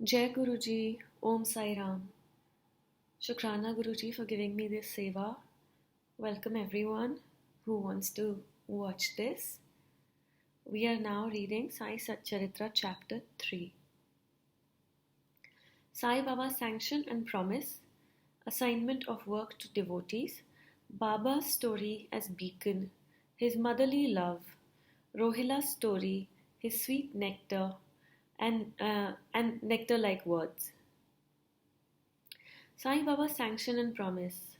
Jai Guruji, Om Sai Ram. Shukrana Guruji for giving me this seva. Welcome everyone who wants to watch this. We are now reading Sai Satcharitra chapter 3. Sai Baba Sanction and Promise, Assignment of Work to Devotees, Baba's Story as Beacon, His Motherly Love, Rohila Story, His Sweet Nectar, and nectar-like words. Sai Baba's Sanction and Promise.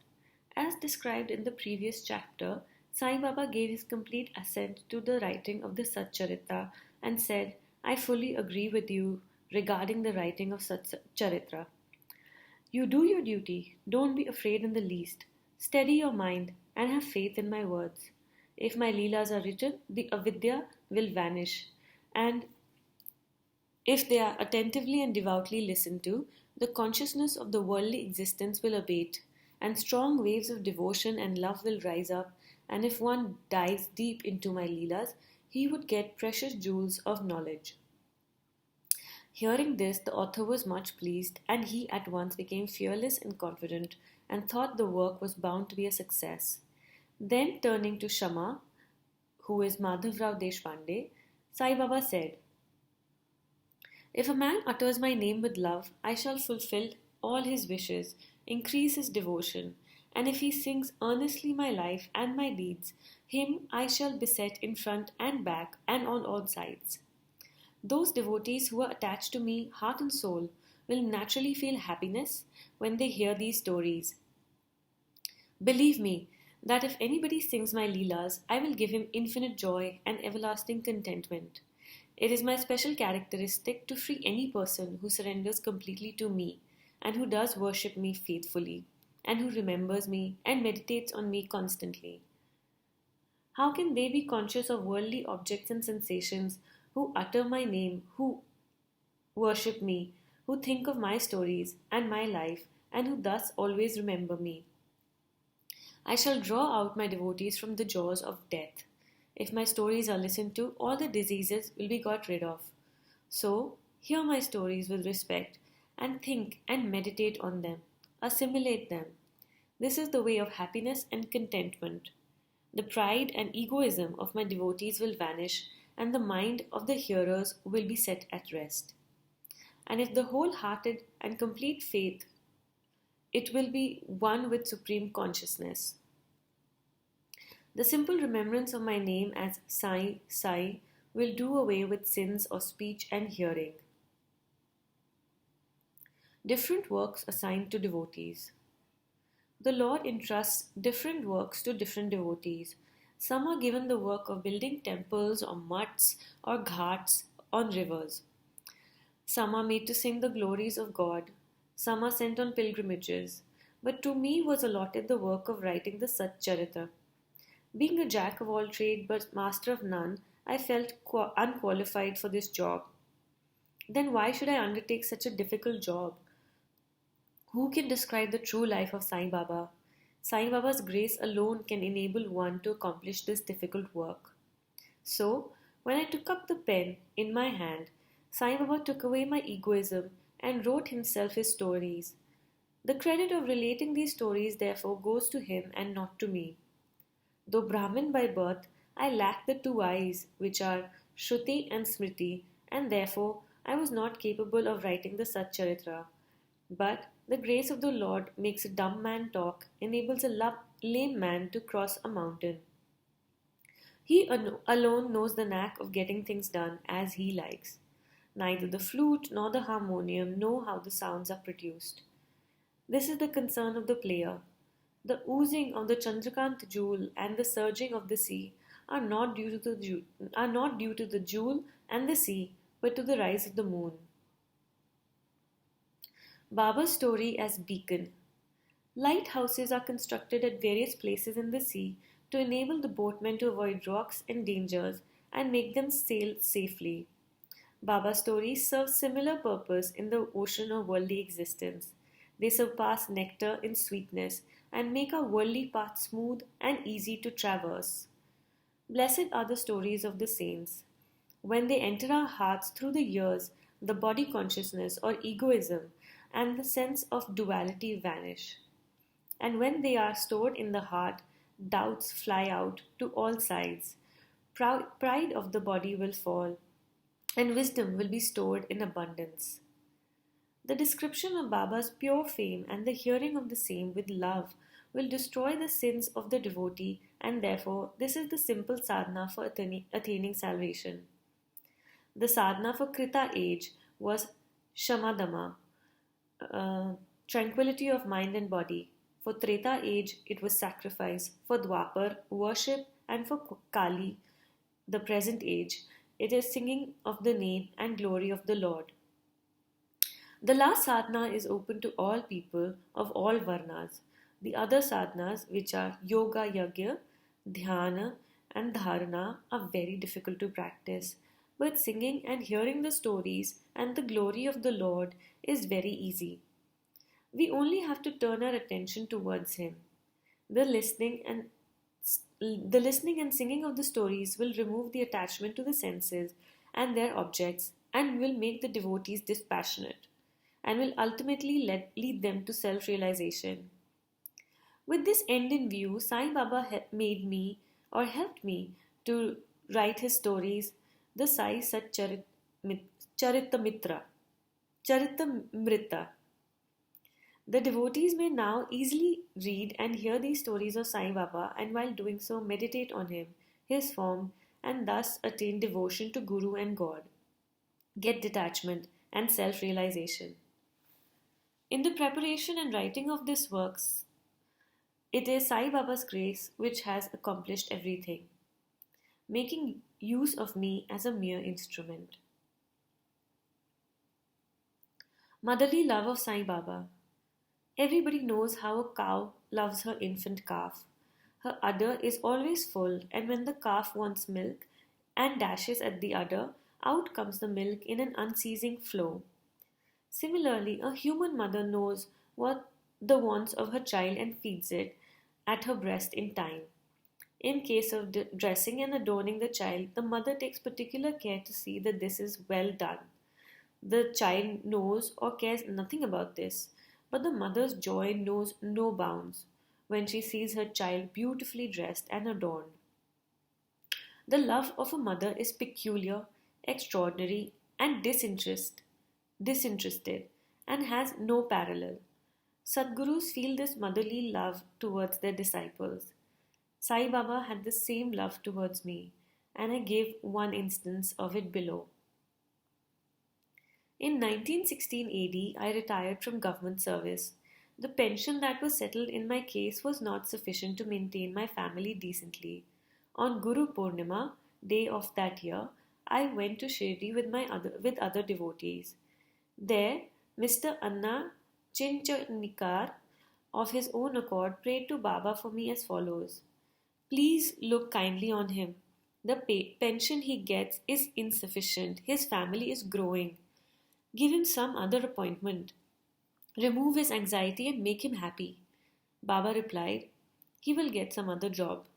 As described in the previous chapter, Sai Baba gave his complete assent to the writing of the Satcharitra and said, I fully agree with you regarding the writing of Satcharitra. You do your duty, don't be afraid in the least. Steady your mind and have faith in my words. If my leelas are written, the avidya will vanish, and if they are attentively and devoutly listened to, the consciousness of the worldly existence will abate, and strong waves of devotion and love will rise up, and if one dives deep into my leelas, he would get precious jewels of knowledge. Hearing this, the author was much pleased, and he at once became fearless and confident, and thought the work was bound to be a success. Then turning to Shama, who is Madhavrao Deshpande, Sai Baba said, If a man utters my name with love, I shall fulfill all his wishes, increase his devotion, and if he sings earnestly my life and my deeds, him I shall beset in front and back and on all sides. Those devotees who are attached to me, heart and soul, will naturally feel happiness when they hear these stories. Believe me, that if anybody sings my leelas, I will give him infinite joy and everlasting contentment. It is my special characteristic to free any person who surrenders completely to me and who does worship me faithfully and who remembers me and meditates on me constantly. How can they be conscious of worldly objects and sensations who utter my name, who worship me, who think of my stories and my life, and who thus always remember me? I shall draw out my devotees from the jaws of death. If my stories are listened to, all the diseases will be got rid of. So, hear my stories with respect and think and meditate on them. Assimilate them. This is the way of happiness and contentment. The pride and egoism of my devotees will vanish, and the mind of the hearers will be set at rest. And if the wholehearted and complete faith, it will be one with supreme consciousness. The simple remembrance of my name as Sai, Sai will do away with sins of speech and hearing. Different works assigned to devotees. The Lord entrusts different works to different devotees. Some are given the work of building temples or mutts or ghats on rivers. Some are made to sing the glories of God. Some are sent on pilgrimages. But to me was allotted the work of writing the Satcharitra. Being a jack of all trade but master of none, I felt unqualified for this job. Then why should I undertake such a difficult job? Who can describe the true life of Sai Baba? Sai Baba's grace alone can enable one to accomplish this difficult work. So, when I took up the pen in my hand, Sai Baba took away my egoism and wrote himself his stories. The credit of relating these stories therefore goes to him and not to me. Though Brahmin by birth, I lacked the two eyes, which are Shruti and Smriti, and therefore I was not capable of writing the Satcharitra. But the grace of the Lord makes a dumb man talk, enables a lame man to cross a mountain. He alone knows the knack of getting things done as he likes. Neither the flute nor the harmonium know how the sounds are produced. This is the concern of the player. The oozing of the Chandrakant jewel and the surging of the sea are not due to the jewel and the sea, but to the rise of the moon. Baba's story as beacon. Lighthouses are constructed at various places in the sea to enable the boatmen to avoid rocks and dangers and make them sail safely. Baba's stories serve similar purpose in the ocean of worldly existence. They surpass nectar in sweetness and make our worldly path smooth and easy to traverse. Blessed are the stories of the saints. When they enter our hearts through the years, the body consciousness or egoism, and the sense of duality vanish. And when they are stored in the heart, doubts fly out to all sides. Pride of the body will fall, and wisdom will be stored in abundance. The description of Baba's pure fame and the hearing of the same with love will destroy the sins of the devotee, and therefore, this is the simple sadhana for attaining salvation. The sadhana for Krita age was Shamadama, tranquility of mind and body. For Treta age, it was sacrifice. For Dwapar, worship. And for Kali, the present age, it is singing of the name and glory of the Lord. The last sadhana is open to all people of all varnas. The other sadhanas, which are yoga yagya, dhyana, and dharana, are very difficult to practice. But singing and hearing the stories and the glory of the Lord is very easy. We only have to turn our attention towards Him. The listening and singing of the stories will remove the attachment to the senses and their objects and will make the devotees dispassionate and will ultimately lead them to self-realization. With this end in view, Sai Baba helped me to write his stories, the Sai Satcharitra, Charitamrita. The devotees may now easily read and hear these stories of Sai Baba, and while doing so meditate on him, his form, and thus attain devotion to Guru and God, get detachment and self-realization. In the preparation and writing of this works, it is Sai Baba's grace which has accomplished everything, making use of me as a mere instrument. Motherly love of Sai Baba. Everybody knows how a cow loves her infant calf. Her udder is always full, and when the calf wants milk and dashes at the udder, out comes the milk in an unceasing flow. Similarly, a human mother knows what the wants of her child and feeds it at her breast in time. In case of dressing and adorning the child, the mother takes particular care to see that this is well done. The child knows or cares nothing about this, but the mother's joy knows no bounds when she sees her child beautifully dressed and adorned. The love of a mother is peculiar, extraordinary, and disinterested, and has no parallel. Sadgurus feel this motherly love towards their disciples. Sai Baba had the same love towards me, and I gave one instance of it below. In 1916 AD, I retired from government service. The pension that was settled in my case was not sufficient to maintain my family decently. On Guru Purnima, day of that year, I went to Shirdi with other devotees. There, Mr. Anna Chinchanikar, of his own accord, prayed to Baba for me as follows. Please look kindly on him. The pension he gets is insufficient. His family is growing. Give him some other appointment. Remove his anxiety and make him happy. Baba replied, he will get some other job.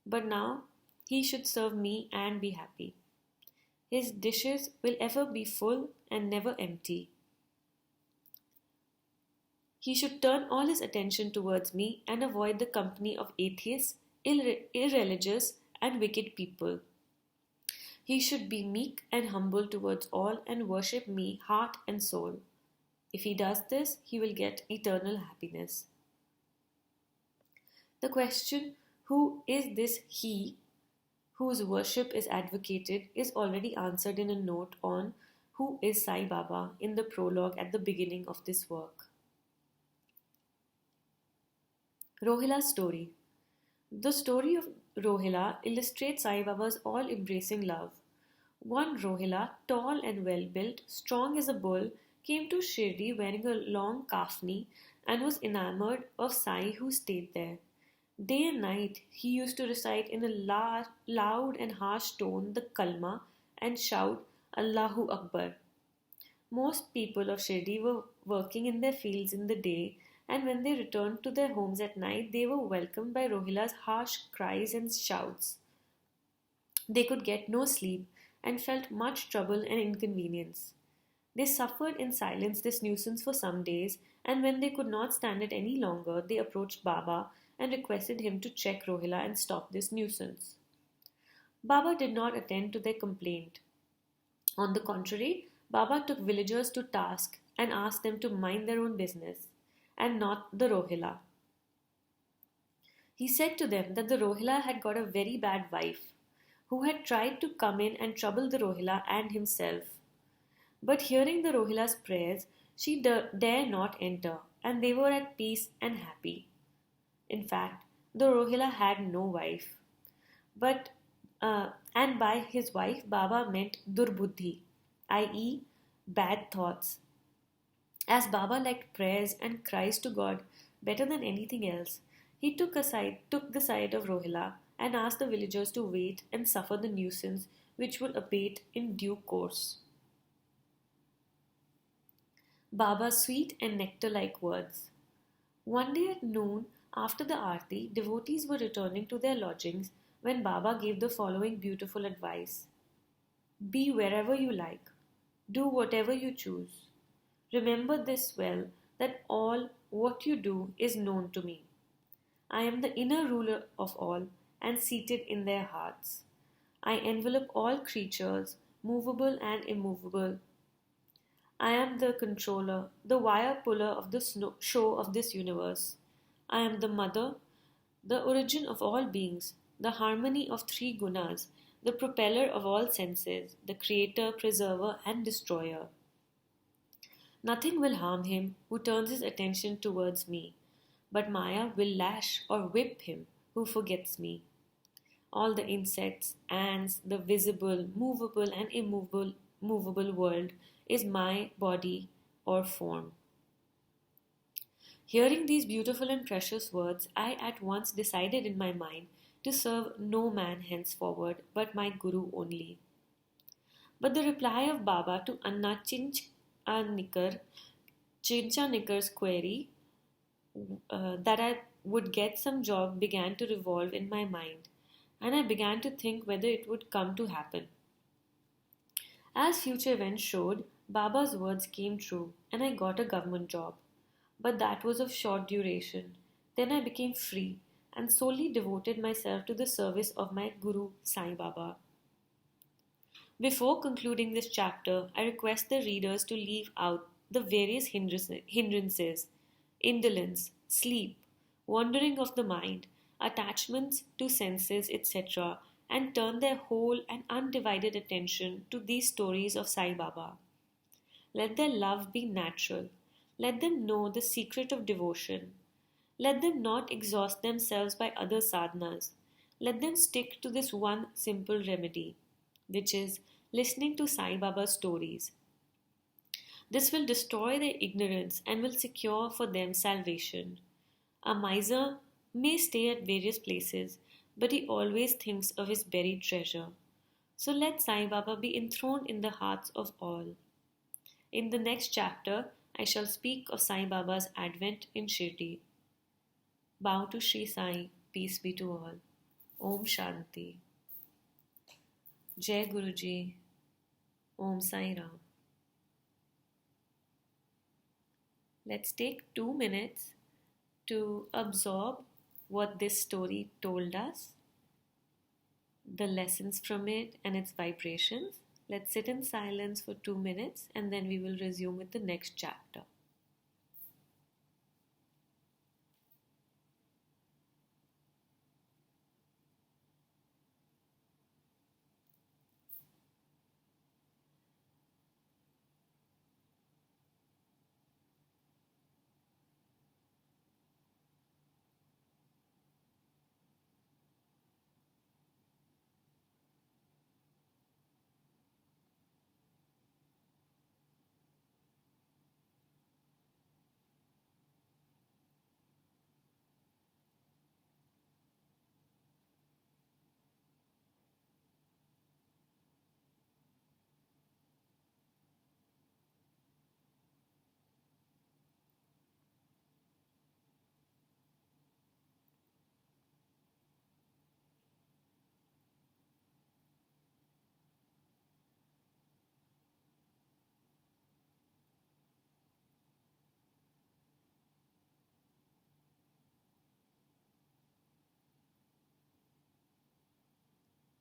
But now he should serve me and be happy. His dishes will ever be full and never empty. He should turn all his attention towards me and avoid the company of atheists, irreligious, and wicked people. He should be meek and humble towards all and worship me heart and soul. If he does this, he will get eternal happiness. The question, who is this he whose worship is advocated, is already answered in a note on Who is Sai Baba in the prologue at the beginning of this work. Rohila Story. The story of Rohila illustrates Sai Baba's all-embracing love. One Rohila, tall and well-built, strong as a bull, came to Shirdi wearing a long kafni and was enamored of Sai who stayed there. Day and night he used to recite in a loud and harsh tone the kalma and shout Allahu Akbar. Most people of Shirdi were working in their fields in the day, and when they returned to their homes at night, they were welcomed by Rohila's harsh cries and shouts. They could get no sleep and felt much trouble and inconvenience. They suffered in silence this nuisance for some days, and when they could not stand it any longer, they approached Baba and requested him to check Rohila and stop this nuisance. Baba did not attend to their complaint. On the contrary, Baba took villagers to task and asked them to mind their own business and not the Rohila. He said to them that the Rohila had got a very bad wife who had tried to come in and trouble the Rohila and himself. But hearing the Rohila's prayers, she dare not enter, and they were at peace and happy. In fact, the Rohila had no wife. But and by his wife, Baba meant durbuddhi, i.e., bad thoughts. As Baba liked prayers and cries to God better than anything else, he took the side of Rohila and asked the villagers to wait and suffer the nuisance which would abate in due course. Baba's sweet and nectar-like words. One day at noon, after the aarti, devotees were returning to their lodgings when Baba gave the following beautiful advice. Be wherever you like. Do whatever you choose. Remember this well, that all what you do is known to me. I am the inner ruler of all and seated in their hearts. I envelop all creatures, movable and immovable. I am the controller, the wire puller of the show of this universe. I am the mother, the origin of all beings, the harmony of three gunas, the propeller of all senses, the creator, preserver, and destroyer. Nothing will harm him who turns his attention towards me, but Maya will lash or whip him who forgets me. All the insects, ants, the visible, movable, and immovable world is my body or form. Hearing these beautiful and precious words, I at once decided in my mind to serve no man henceforward but my Guru only. But the reply of Baba to Anna Chincha Nikkar's query that I would get some job began to revolve in my mind, and I began to think whether it would come to happen. As future events showed, Baba's words came true, and I got a government job. But that was of short duration. Then I became free and solely devoted myself to the service of my Guru Sai Baba. Before concluding this chapter, I request the readers to leave out the various hindrances, indolence, sleep, wandering of the mind, attachments to senses, etc., and turn their whole and undivided attention to these stories of Sai Baba. Let their love be natural. Let them know the secret of devotion. Let them not exhaust themselves by other sadhanas. Let them stick to this one simple remedy, which is listening to Sai Baba's stories. This will destroy their ignorance and will secure for them salvation. A miser may stay at various places, but he always thinks of his buried treasure. So let Sai Baba be enthroned in the hearts of all. In the next chapter, I shall speak of Sai Baba's advent in Shirdi. Bow to Sri Sai, peace be to all. Om Shanti. Jai Guruji. Om Sai Ram. Let's take 2 minutes to absorb what this story told us, the lessons from it and its vibrations. Let's sit in silence for 2 minutes and then we will resume with the next chapter.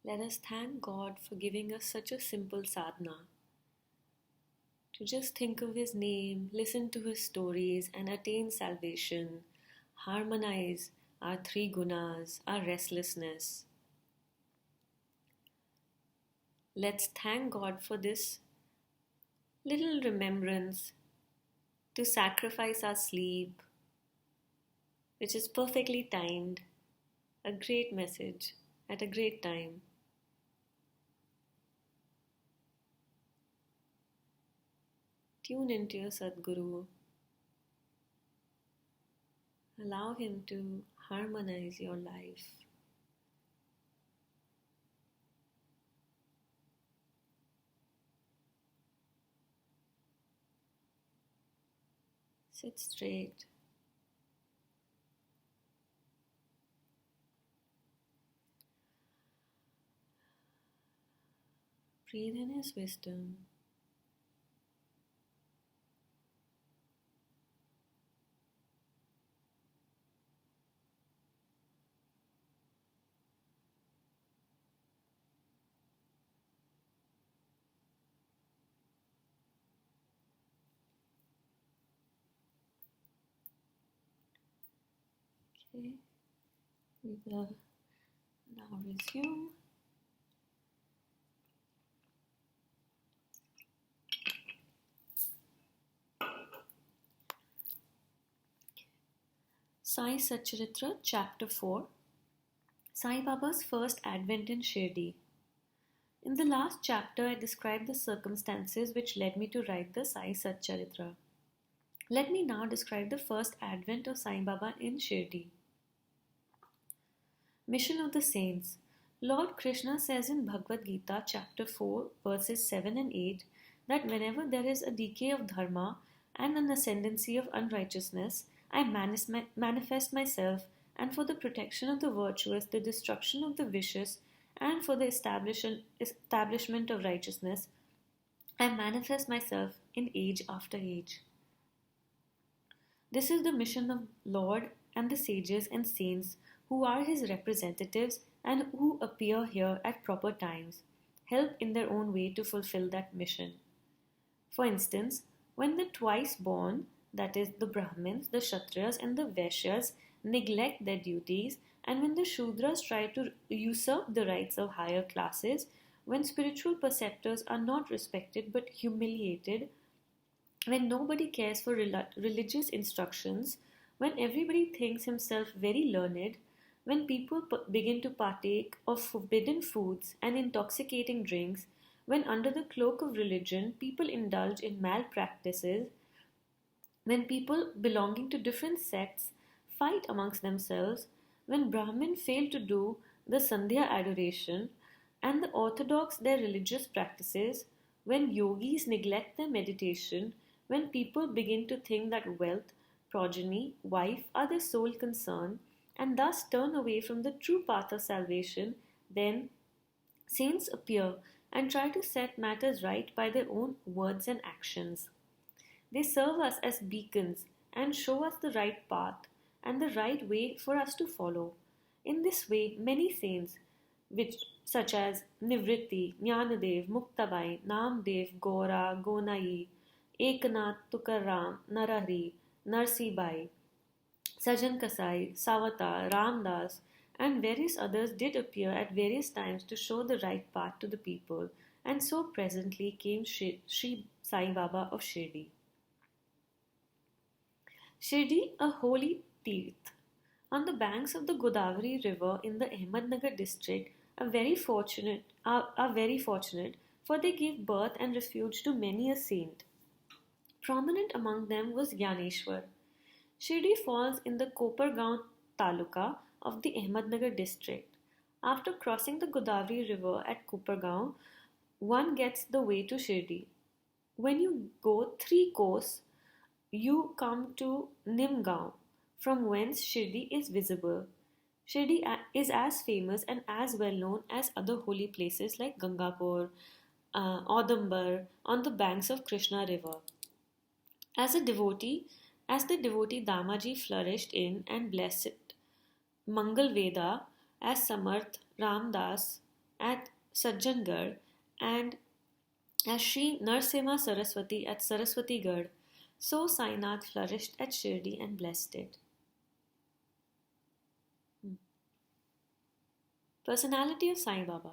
Let us thank God for giving us such a simple sadhana to just think of His name, listen to His stories, and attain salvation, harmonize our three gunas, our restlessness. Let's thank God for this little remembrance to sacrifice our sleep, which is perfectly timed, a great message at a great time. Tune into your Sadguru. Allow him to harmonize your life. Sit straight. Breathe in his wisdom. Okay, we will now resume. Sai Satcharitra, Chapter 4, Sai Baba's first advent in Shirdi. In the last chapter, I described the circumstances which led me to write the Sai Satcharitra. Let me now describe the first advent of Sai Baba in Shirdi. Mission of the Saints. Lord Krishna says in Bhagavad Gita, chapter 4, verses 7 and 8, that whenever there is a decay of dharma and an ascendancy of unrighteousness, I manifest myself, and for the protection of the virtuous, the destruction of the vicious, and for the establishment of righteousness, I manifest myself in age after age. This is the mission of Lord and the sages and saints who are his representatives and who appear here at proper times, help in their own way to fulfill that mission. For instance, when the twice born, that is, the Brahmins, the Kshatriyas, and the Vaishyas, neglect their duties, and when the Shudras try to usurp the rights of higher classes, when spiritual preceptors are not respected but humiliated, when nobody cares for religious instructions, when everybody thinks himself very learned, when people begin to partake of forbidden foods and intoxicating drinks, when under the cloak of religion people indulge in malpractices, when people belonging to different sects fight amongst themselves, when Brahmin fail to do the Sandhya adoration and the orthodox their religious practices, when yogis neglect their meditation, when people begin to think that wealth, progeny, wife are their sole concern and thus turn away from the true path of salvation, then saints appear and try to set matters right by their own words and actions. They serve us as beacons and show us the right path and the right way for us to follow. In this way, many saints, such as Nivritti, Jnanadev, Muktabai, Namdev, Gora, Gonai, Eknath, Tukaram, Narahari, Narsibai, Sajan Kasai, Savata, Ramdas, and various others did appear at various times to show the right path to the people, and so presently came Sri Sai Baba of Shirdi. Shirdi, a holy Tirth. On the banks of the Godavari river in the Ahmednagar district, are very fortunate, for they gave birth and refuge to many a saint. Prominent among them was Gyaneshwar. Shirdi falls in the Kopargaon taluka of the Ahmednagar district. After crossing the Godavari river at Kopargaon, one gets the way to Shirdi. When you go 3 kos, you come to Nimgaon, from whence Shirdi is visible. Shirdi is as famous and as well known as other holy places like Gangapur, Audambar on the banks of Krishna river. As the devotee Damaji flourished in and blessed Mangal Veda, as Samarth, Ramdas, at Sajjangarh and as Sri Narsimha Saraswati at Saraswatigarh, so Sainath flourished at Shirdi and blessed it. Personality of Sai Baba.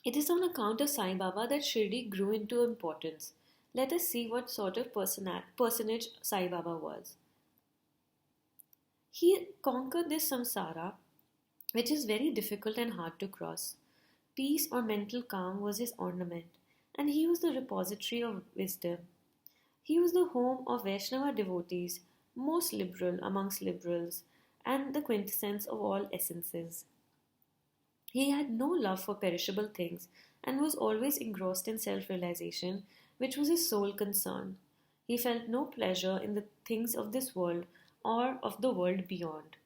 It is on account of Sai Baba that Shirdi grew into importance. Let us see what sort of personage Sai Baba was. He conquered this samsara, which is very difficult and hard to cross. Peace or mental calm was his ornament, and he was the repository of wisdom. He was the home of Vaishnava devotees, most liberal amongst liberals, and the quintessence of all essences. He had no love for perishable things and was always engrossed in self realization, which was his sole concern. He felt no pleasure in the things of this world or of the world beyond.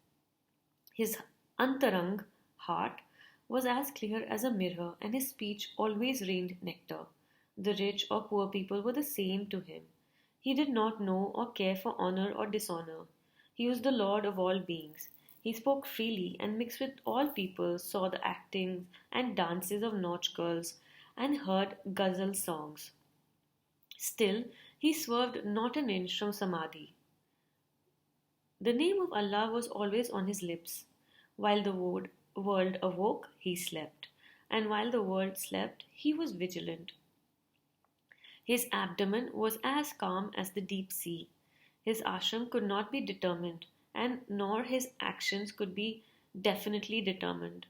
His antarang, heart, was as clear as a mirror, and his speech always rained nectar. The rich or poor people were the same to him. He did not know or care for honor or dishonor. He was the lord of all beings. He spoke freely and mixed with all people, saw the actings and dances of nautch girls, and heard ghazal songs. Still, he swerved not an inch from samadhi. The name of Allah was always on his lips. While the world awoke, he slept, and while the world slept, he was vigilant. His abdomen was as calm as the deep sea. His ashram could not be determined, and nor his actions could be definitely determined.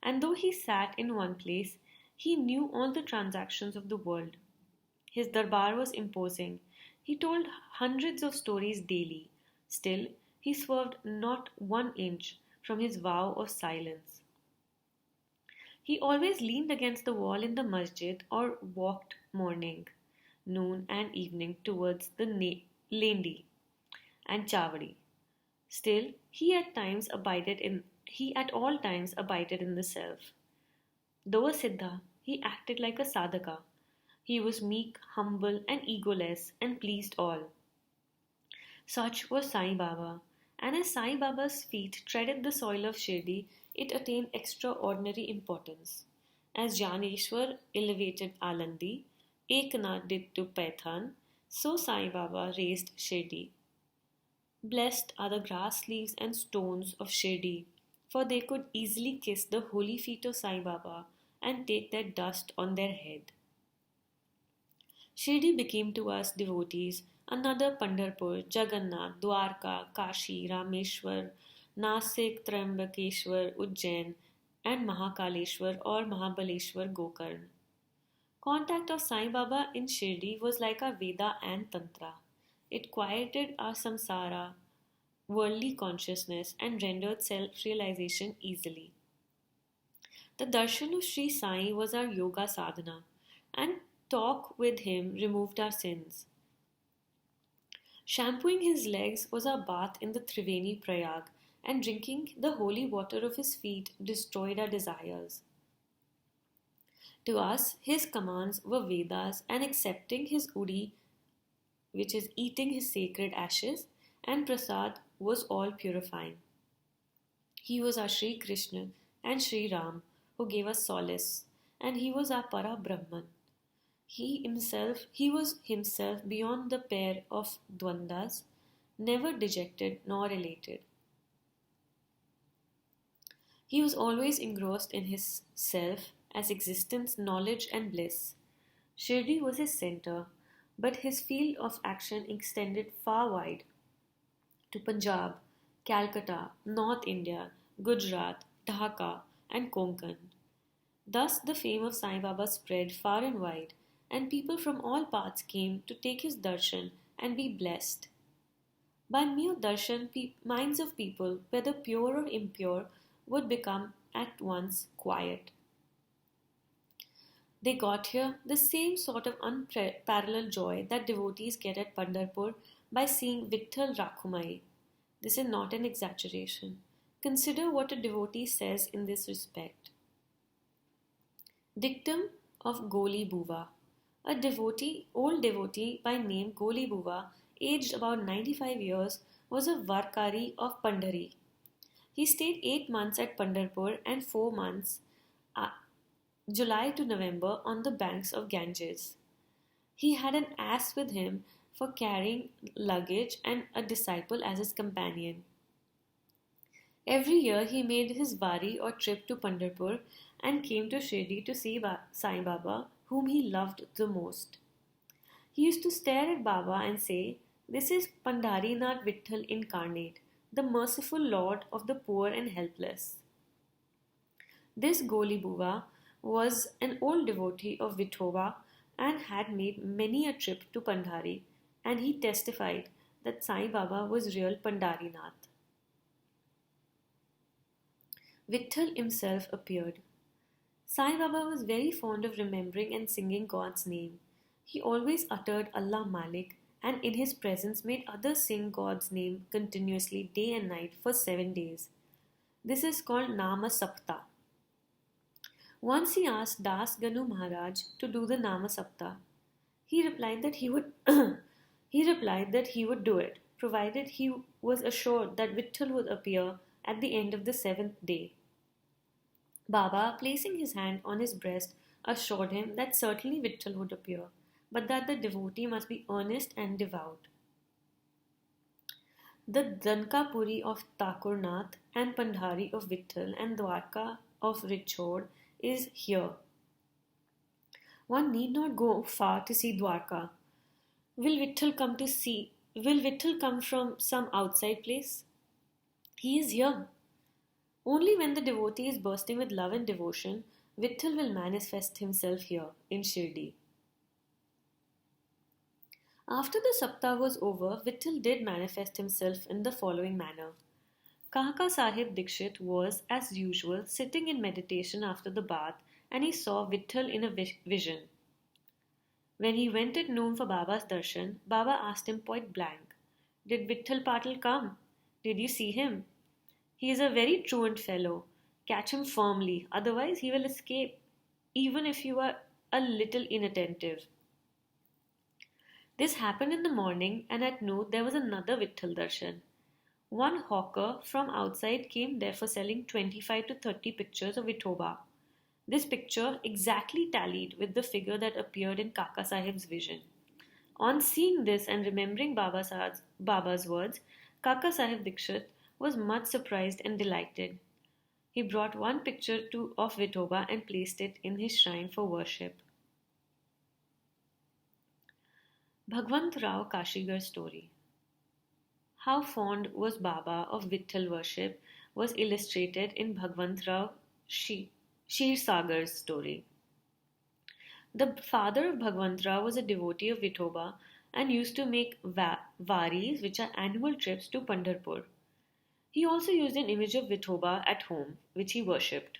And though he sat in one place, he knew all the transactions of the world. His darbar was imposing. He told hundreds of stories daily. Still, he swerved not 1 inch from his vow of silence. He always leaned against the wall in the masjid or walked morning, noon, and evening towards the Lendi and Chavadi. Still, he at all times abided in the self. Though a siddha, he acted like a sadhaka. He was meek, humble, and egoless, and pleased all. Such was Sai Baba, and as Sai Baba's feet treaded the soil of Shirdi, it attained extraordinary importance. As Janeshwar elevated Alandi, Eknath did to Paithan, so Sai Baba raised Shirdi. Blessed are the grass leaves and stones of Shirdi, for they could easily kiss the holy feet of Sai Baba and take their dust on their head. Shirdi became to us devotees another Pandharpur, Jagannath, Dwarka, Kashi, Rameshwar, Nasik, Trambakeshwar, Ujjain, and Mahakaleshwar or Mahabaleshwar Gokarn. Contact of Sai Baba in Shirdi was like a Veda and Tantra. It quieted our samsara, worldly consciousness, and rendered self-realization easily. The darshan of Sri Sai was our yoga sadhana, and talk with him removed our sins. Shampooing his legs was our bath in the Triveni Prayag, and drinking the holy water of his feet destroyed our desires. To us, his commands were Vedas, and accepting his udi, which is eating his sacred ashes, and prasad was all purifying. He was our Sri Krishna and Sri Ram, who gave us solace, and he was our Para Brahman. He was himself beyond the pair of dwandas, never dejected nor elated. He was always engrossed in his self as existence, knowledge, and bliss. Shirdi was his center, but his field of action extended far wide to Punjab, Calcutta, North India, Gujarat, Dhaka, and Konkan. Thus, the fame of Sai Baba spread far and wide, and people from all parts came to take his darshan and be blessed. By mere darshan, minds of people, whether pure or impure, would become at once quiet. They got here the same sort of unparalleled joy that devotees get at Pandharpur by seeing Vitthal Rakhumai. This is not an exaggeration. Consider what a devotee says in this respect. Dictum of Goli Buva. A old devotee by name Goli Buva, aged about 95 years, was a Varkari of Pandhari. He stayed 8 months at Pandharpur and 4 months, uh, July to November, on the banks of Ganges. He had an ass with him for carrying luggage and a disciple as his companion. Every year he made his wari or trip to Pandharpur and came to Shirdi to see Sai Baba, whom he loved the most. He used to stare at Baba and say, "This is Pandharinath Vitthal incarnate, the merciful Lord of the poor and helpless." This Goli Buva was an old devotee of Vithoba and had made many a trip to Pandhari, and he testified that Sai Baba was real Pandharinath. Vitthal himself appeared. Sai Baba was very fond of remembering and singing God's name. He always uttered Allah Malik, and in his presence made others sing God's name continuously day and night for 7 days. This is called Nama Sapta. Once he asked Das Ganu Maharaj to do the Nama Sapta. He replied that he would do it, provided he was assured that Vitthal would appear at the end of the 7th day. Baba, placing his hand on his breast, assured him that certainly Vitthal would appear, but that the devotee must be earnest and devout. The Dankapuri of Thakurnath and Pandhari of Vitthal and Dwarka of Richod is here. One need not go far to see Dwarka. Will Vitthal come from some outside place? He is here. Only when the devotee is bursting with love and devotion, Vitthal will manifest himself here in Shirdi. After the Sapta was over, Vitthal did manifest himself in the following manner. Kaka Sahib Dikshit was, as usual, sitting in meditation after the bath, and he saw Vitthal in a vision. When he went at noon for Baba's darshan, Baba asked him point blank, "Did Vitthal Patil come? Did you see him? He is a very truant fellow. Catch him firmly, otherwise he will escape, even if you are a little inattentive." This happened in the morning, and at noon there was another Vitthal darshan. One hawker from outside came there for selling 25 to 30 pictures of Vithoba. This picture exactly tallied with the figure that appeared in Kaka Sahib's vision. On seeing this and remembering Baba's words, Kaka Sahib Dikshit was much surprised and delighted. He brought one picture of Vithoba and placed it in his shrine for worship. Bhagwant Rao Kashigar's story. How fond was Baba of Vitthal worship was illustrated in Bhagwant Rao Sagar's story. The father of Bhagwant Rao was a devotee of Vithoba and used to make varis, which are annual trips to Pandharpur. He also used an image of Vithoba at home, which he worshipped.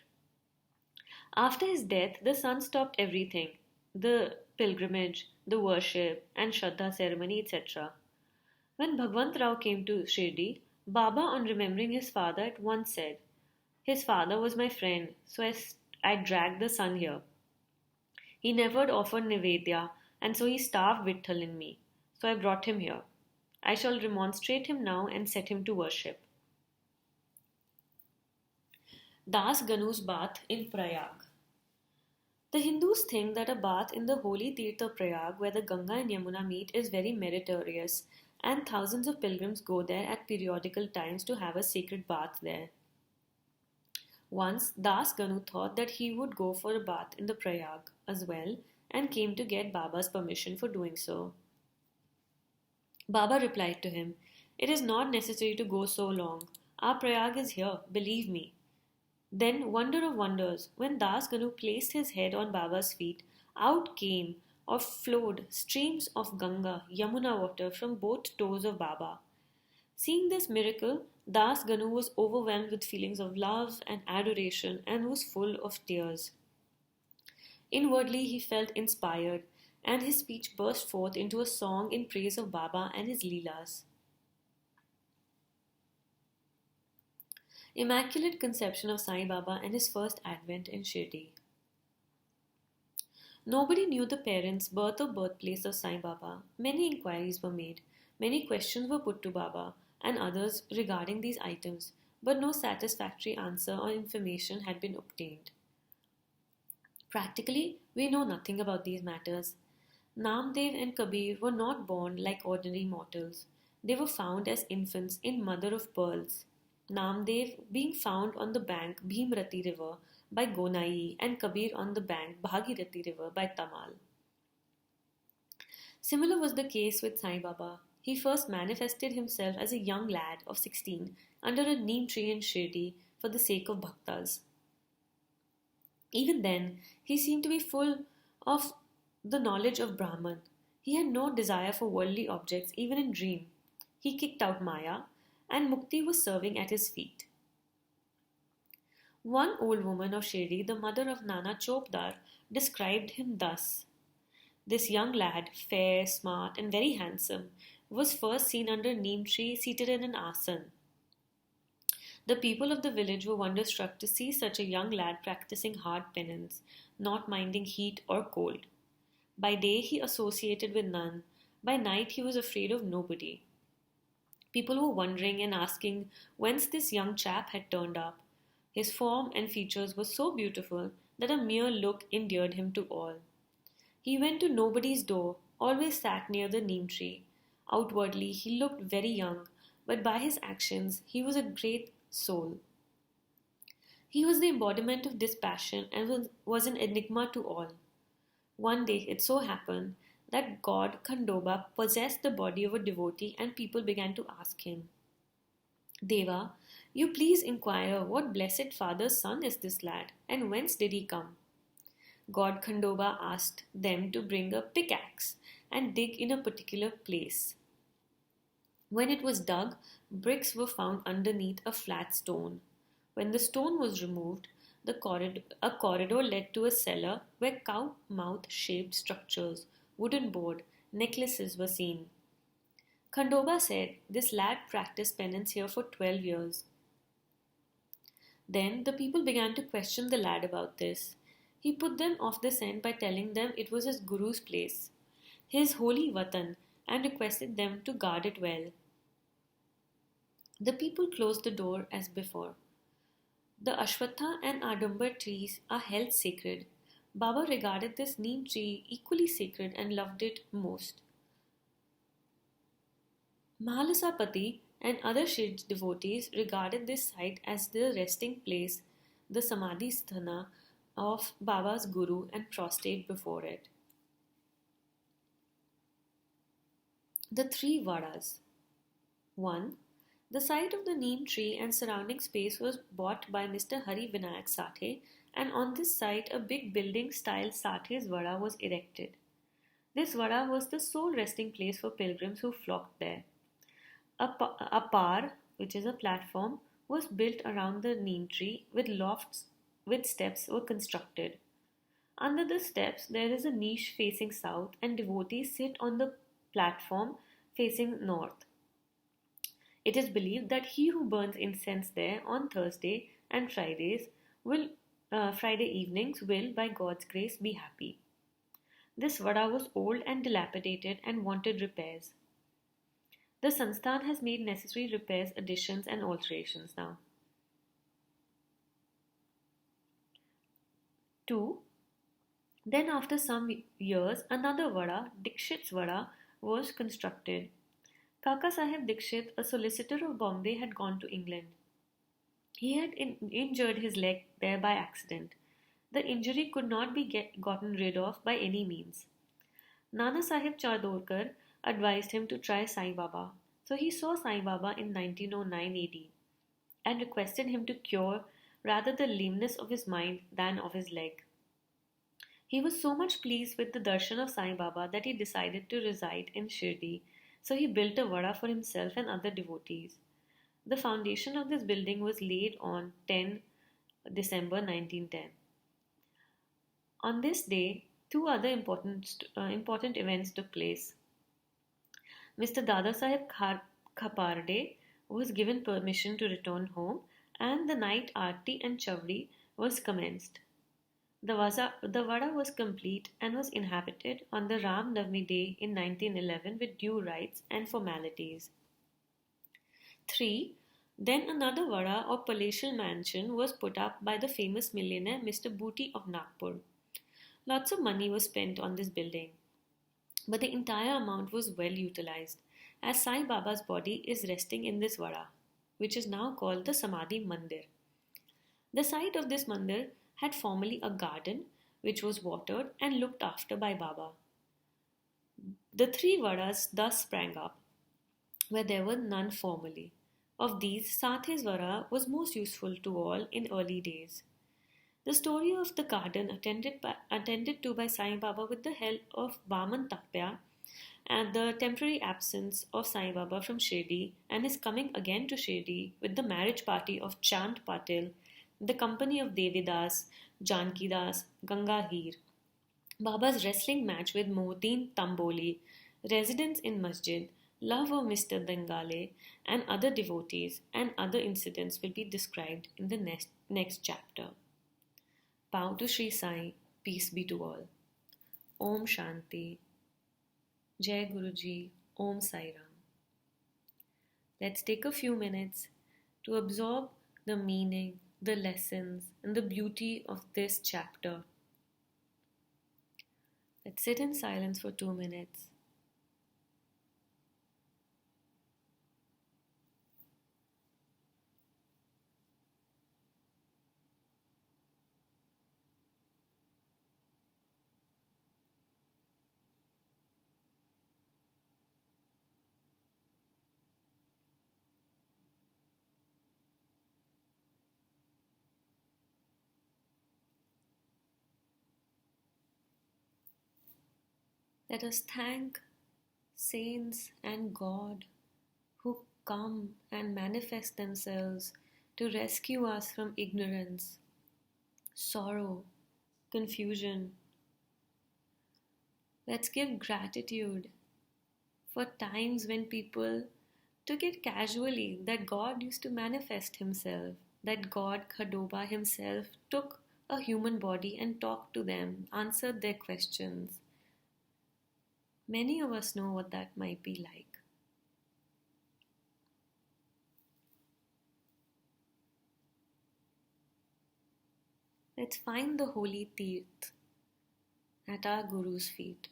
After his death, the son stopped everything, the pilgrimage, the worship, and Shraddha ceremony, etc. When Bhagwant Rao came to Shirdi, Baba, on remembering his father, at once said, "His father was my friend, so I dragged the son here. He never offered Nivedya, and so he starved Vitthal in me. So I brought him here. I shall remonstrate him now and set him to worship." Das Ganu's bath in Prayag. The Hindus think that a bath in the holy Tirth of Prayag, where the Ganga and Yamuna meet, is very meritorious, and thousands of pilgrims go there at periodical times to have a sacred bath there. Once, Das Ganu thought that he would go for a bath in the Prayag as well, and came to get Baba's permission for doing so. Baba replied to him, "It is not necessary to go so long. Our Prayag is here, believe me." Then, wonder of wonders, when Das Ganu placed his head on Baba's feet, out came or flowed streams of Ganga, Yamuna water from both toes of Baba. Seeing this miracle, Das Ganu was overwhelmed with feelings of love and adoration and was full of tears. Inwardly, he felt inspired, and his speech burst forth into a song in praise of Baba and his Leelas. Immaculate Conception of Sai Baba and his first advent in Shirdi. Nobody knew the parents, birth or birthplace of Sai Baba. Many inquiries were made, many questions were put to Baba and others regarding these items, but no satisfactory answer or information had been obtained. Practically, we know nothing about these matters. Namdev and Kabir were not born like ordinary mortals. They were found as infants in mother of pearls. Namdev being found on the bank Bhimrati river by Gonai and Kabir on the bank Bhagirathi river by Tamal. Similar was the case with Sai Baba. He first manifested himself as a young lad of 16 under a neem tree in Shirdi for the sake of bhaktas. Even then, he seemed to be full of the knowledge of Brahman. He had no desire for worldly objects even in dream. He kicked out Maya, and Mukti was serving at his feet. One old woman of Shirdi, the mother of Nana Chopdar, described him thus. This young lad, fair, smart, and very handsome, was first seen under neem tree seated in an asan. The people of the village were wonderstruck to see such a young lad practicing hard penance, not minding heat or cold. By day he associated with none, by night he was afraid of nobody. People were wondering and asking whence this young chap had turned up. His form and features were so beautiful that a mere look endeared him to all. He went to nobody's door, always sat near the neem tree. Outwardly he looked very young, but by his actions he was a great soul. He was the embodiment of dispassion and was an enigma to all. One day it so happened that god Khandoba possessed the body of a devotee and people began to ask him, Deva, you please inquire what blessed father's son is this lad and whence did he come? God Khandoba asked them to bring a pickaxe and dig in a particular place. When it was dug, bricks were found underneath a flat stone. When the stone was removed, a corridor led to a cellar where cow-mouth shaped structures, wooden board, necklaces were seen. Khandoba said this lad practiced penance here for 12 years. Then the people began to question the lad about this. He put them off the scent by telling them it was his guru's place, his holy watan, and requested them to guard it well. The people closed the door as before. The Ashwatha and Adambar trees are held sacred. Baba regarded this neem tree equally sacred and loved it most. Mahalasapati and other Shij devotees regarded this site as the resting place, the Samadhi sthana of Baba's Guru, and prostrate before it. The Three Vadas. 1. The site of the neem tree and surrounding space was bought by Mr. Hari Vinayak Sathe, and on this site a big building style Sathe's Vada was erected. This Vada was the sole resting place for pilgrims who flocked there. A par, which is a platform, was built around the neem tree with lofts with steps were constructed. Under the steps there is a niche facing south and devotees sit on the platform facing north. It is believed that he who burns incense there on Thursday and Friday evenings will, by God's grace, be happy. This vada was old and dilapidated and wanted repairs. The Sansthan has made necessary repairs, additions and alterations now. 2. Then after some years, another vada, Dikshit's vada, was constructed. Kaka Sahib Dikshit, a solicitor of Bombay, had gone to England. He had injured his leg there by accident. The injury could not be gotten rid of by any means. Nana Sahib Chardorkar advised him to try Sai Baba. So he saw Sai Baba in 1909 AD and requested him to cure rather the lameness of his mind than of his leg. He was so much pleased with the darshan of Sai Baba that he decided to reside in Shirdi, so he built a vada for himself and other devotees. The foundation of this building was laid on 10 December 1910. On this day, two other important events took place. Mr. Dada Sahib Khaparde was given permission to return home and the night aarti and chavdi was commenced. The vada was complete and was inhabited on the Ram Navami day in 1911 with due rites and formalities. 3. Then another vada or palatial mansion was put up by the famous millionaire Mr. Booty of Nagpur. Lots of money was spent on this building, but the entire amount was well utilized, as Sai Baba's body is resting in this vada, which is now called the Samadhi Mandir. The site of this mandir had formerly a garden which was watered and looked after by Baba. The three Vadas thus sprang up, where there were none formerly. Of these, Sathes Vada was most useful to all in early days. The story of the garden attended to by Sai Baba with the help of Vaman Tapya and the temporary absence of Sai Baba from Shirdi and his coming again to Shirdi with the marriage party of Chand Patil, the company of Devidas, Janki Das, Ganga Hir, Baba's wrestling match with Mohtin Tamboli, residence in Masjid, love of Mr. Dengale, and other devotees and other incidents will be described in the next chapter. Bow to Sri Sai, peace be to all. Om Shanti. Jai Guruji, Om Sai Ram. Let's take a few minutes to absorb the meaning, the lessons, and the beauty of this chapter. Let's sit in silence for 2 minutes. Let us thank saints and God who come and manifest themselves to rescue us from ignorance, sorrow, confusion. Let's give gratitude for times when people took it casually that God used to manifest himself, that God Khadoba himself took a human body and talked to them, answered their questions. Many of us know what that might be like. Let's find the holy Tirth at our Guru's feet.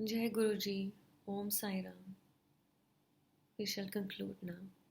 Jai Guruji, Om Sai Ram. We shall conclude now.